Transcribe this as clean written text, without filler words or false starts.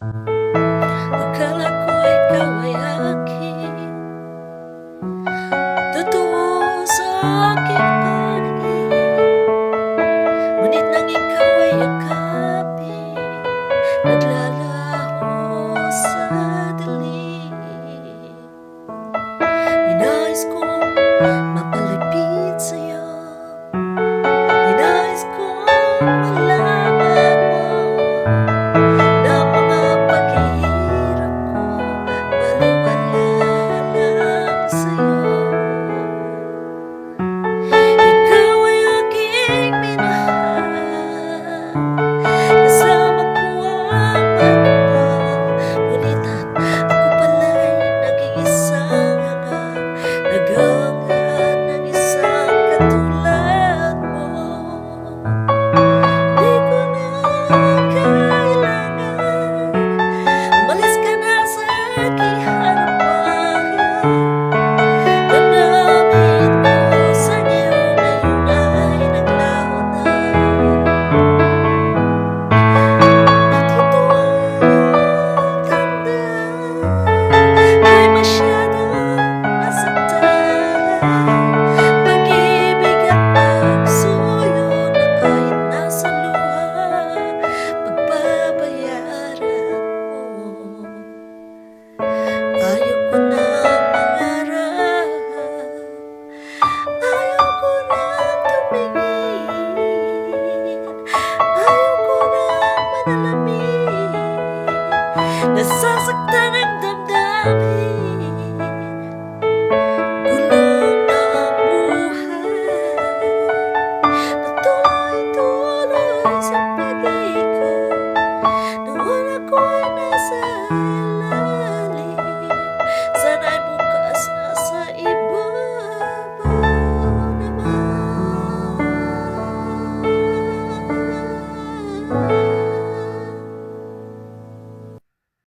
Akala ko ikaw ay akin, totoo sa aking paningin. Ngunit nang ikaw ay yakapin, naglalaho sa dilim. Ninais kong mapalapit sa'yo, ninais kong malaman mo na mga paghihirap ko baliwala lang sa'yo. Ikaw ay aking minahal, kasama ko ang pagpapal. Ngunit ako pala'y naging isang hangad, naghangad ng isang katulad mo. Di ko na kailangan umalis ka na sa aking harapan. Damdamin ko sa iyo ngayon ay naglaho na. Totoo ang tanda, ay masyadong nasaktan. Pag-ibig at pagsuyo na kahit nasa luha, pagbabayaran mo. Ayaw ko na mangarap, ayaw ko nang tumingin, ayaw ko nang manalamin. Nasasaktan ang damdamin, gulong ng buhay, patuloy-tuloy sa pag-ikot. Noon ako'y nasa